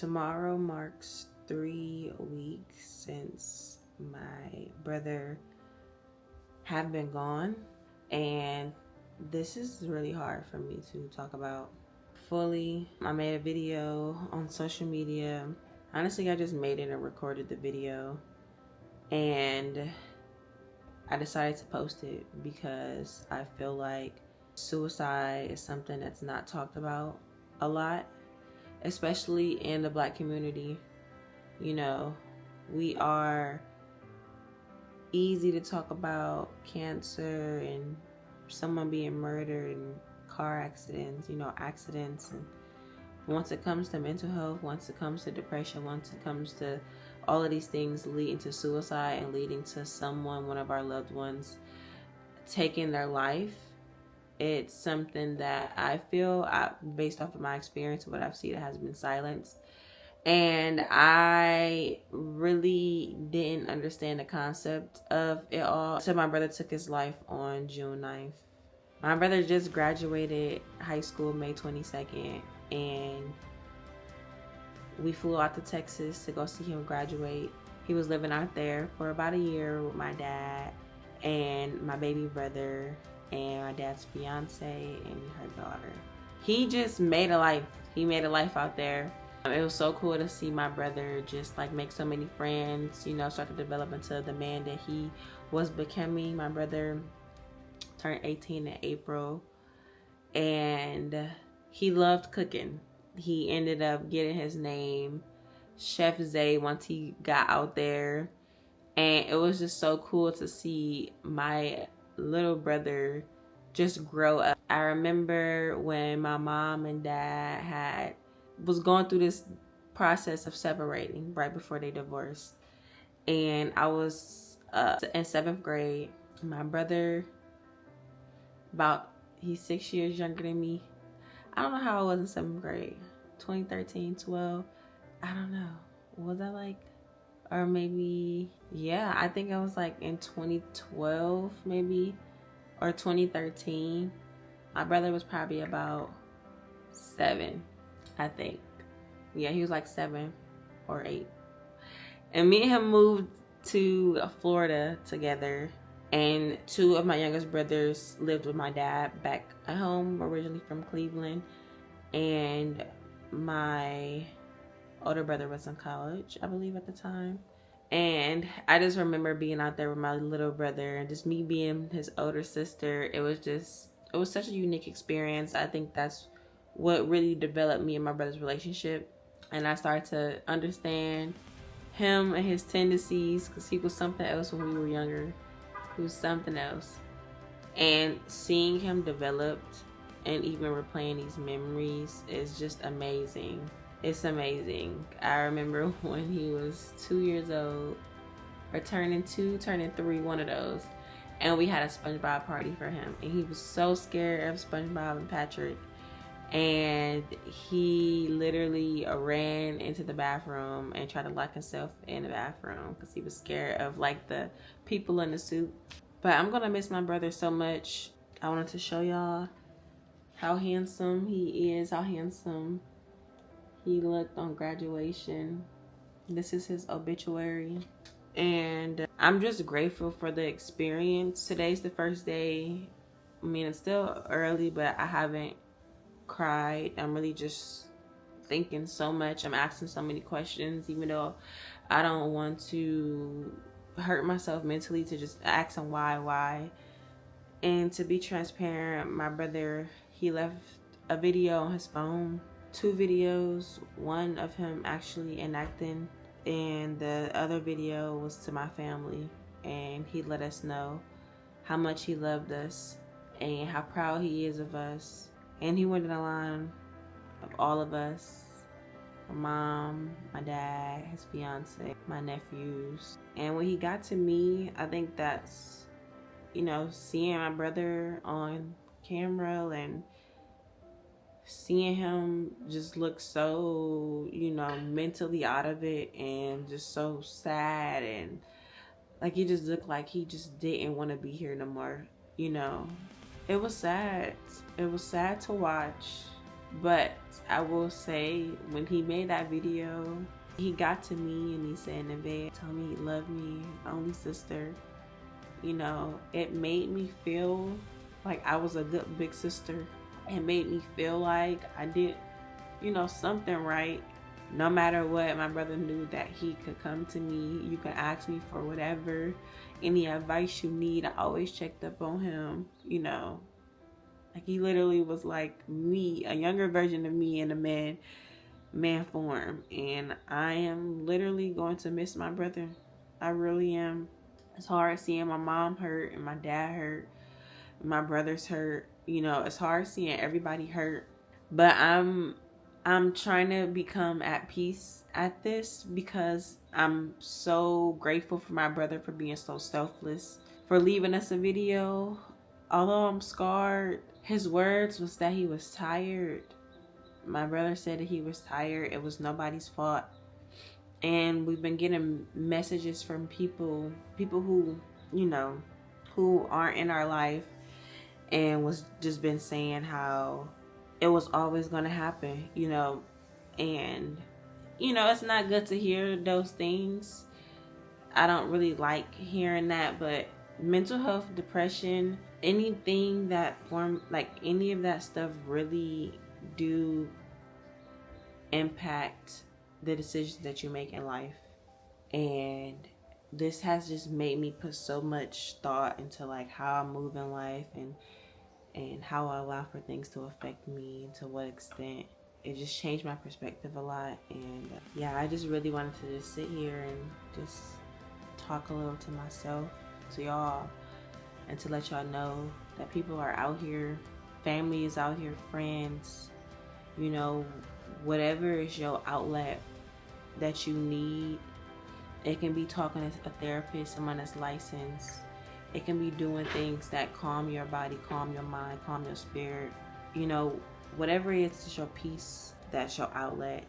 Tomorrow marks 3 weeks since my brother have been gone, and this is really hard for me to talk about fully. I made a video on social media. Honestly, I just made it and recorded the video, and I decided to post it because I feel like suicide is something that's not talked about a lot, especially in the Black community. You know, we are easy to talk about cancer and someone being murdered and car accidents, accidents. And once it comes to mental health, once it comes to depression, once it comes to all of these things leading to suicide and leading to someone, one of our loved ones, taking their life, it's something that I feel, based off of my experience, what I've seen, it has been silenced. And I really didn't understand the concept of it all until my brother took his life on June 9th. My brother just graduated high school May 22nd, and we flew out to Texas to go see him graduate. He was living out there for about a year with my dad and my baby brother and my dad's fiance and her daughter. He just made a life. He made a life out there. It was so cool to see my brother just like make so many friends, start to develop into the man that he was becoming. My brother turned 18 in April, and he loved cooking. He ended up getting his name Chef Zay once he got out there, and it was just so cool to see my little brother just grow up. I remember when my mom and dad was going through this process of separating right before they divorced, and I was in 7th grade. My brother, he's 6 years younger than me. I don't know how I was in 7th grade. 2013, 12. I don't know. Was I like, or maybe, yeah, I think I was like in 2012 maybe, or 2013. My brother was probably about 7, I think. Yeah, he was like 7 or 8. And me and him moved to Florida together. And 2 of my youngest brothers lived with my dad back at home, originally from Cleveland. And my older brother was in college, I believe, at the time. And I just remember being out there with my little brother and just me being his older sister. It was such a unique experience. I think that's what really developed me and my brother's relationship. And I started to understand him and his tendencies, because he was something else when we were younger. He was something else. And seeing him developed and even replaying these memories is just amazing. It's amazing. I remember when he was 2 years old, or turning 3, one of those, and we had a SpongeBob party for him, and he was so scared of SpongeBob and Patrick, and he literally ran into the bathroom and tried to lock himself in the bathroom because he was scared of like the people in the suit. But I'm gonna miss my brother so much. I wanted to show y'all how handsome he is, how handsome he looked on graduation. This is his obituary. And I'm just grateful for the experience. Today's the first day. I mean, it's still early, but I haven't cried. I'm really just thinking so much. I'm asking so many questions, even though I don't want to hurt myself mentally, to just ask him why. And to be transparent, my brother, he left a video on his phone, 2 videos, one of him actually enacting, and the other video was to my family. And he let us know how much he loved us and how proud he is of us. And he went in the line of all of us: my mom, my dad, his fiance, my nephews. And when he got to me, I think that's, seeing my brother on camera and seeing him just look so, mentally out of it and just so sad, and like he just looked like he just didn't want to be here no more. It was sad. It was sad to watch. But I will say, when he made that video, he got to me and he said, Nevaeh, tell me he loved me, only sister. You know, it made me feel like I was a good big sister. It made me feel like I did, you know, something right. No matter what, my brother knew that he could come to me. You can ask me for whatever, any advice you need. I always checked up on him, you know. Like, he literally was like me, a younger version of me in a man form. And I am literally going to miss my brother. I really am. It's hard seeing my mom hurt and my dad hurt, and my brothers hurt. You know, it's hard seeing everybody hurt. But I'm trying to become at peace at this, because I'm so grateful for my brother for being so selfless, for leaving us a video. Although I'm scarred, his words was that he was tired. My brother said that he was tired. It was nobody's fault. And we've been getting messages from people who, you know, who aren't in our life, and was just been saying how it was always going to happen, you know. And, you know, it's not good to hear those things. I don't really like hearing that, but mental health, depression, anything that form, like any of that stuff really do impact the decisions that you make in life. And this has just made me put so much thought into like how I move in life, and how I allow for things to affect me, and to what extent. It just changed my perspective a lot. And yeah, I just really wanted to just sit here and just talk a little to myself, to y'all, and to let y'all know that people are out here, family is out here, friends, you know, whatever is your outlet that you need. It can be talking to a therapist, someone that's licensed. It can be doing things that calm your body, calm your mind, calm your spirit. You know, whatever it is, your peace, that's your outlet.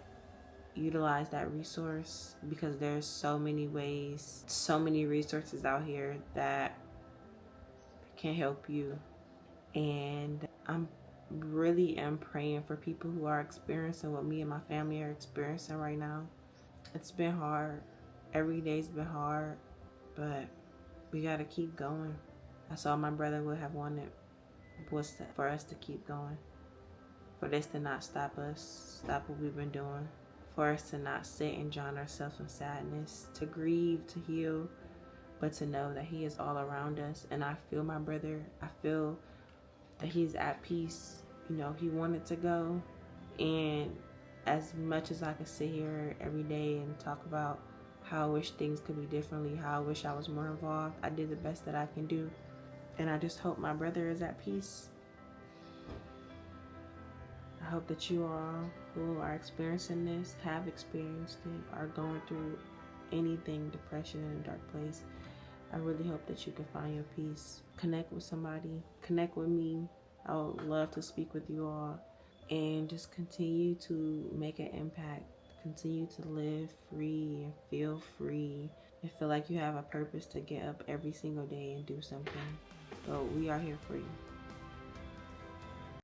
Utilize that resource, because there's so many ways, so many resources out here that can help you. And I'm really am praying for people who are experiencing what me and my family are experiencing right now. It's been hard. Every day's been hard, but we gotta keep going. That's all my brother would have wanted, was for us to keep going. For this to not stop us, stop what we've been doing. For us to not sit and drown ourselves in sadness, to grieve, to heal, but to know that he is all around us. And I feel my brother. I feel that he's at peace. You know, he wanted to go. And as much as I could sit here every day and talk about how I wish things could be differently, how I wish I was more involved, I did the best that I can do. And I just hope my brother is at peace. I hope that you all who are experiencing this, have experienced it, are going through anything, depression in a dark place. I really hope that you can find your peace. Connect with somebody. Connect with me. I would love to speak with you all. And just continue to make an impact. Continue to live free and feel free. And feel like you have a purpose to get up every single day and do something. So we are here for you.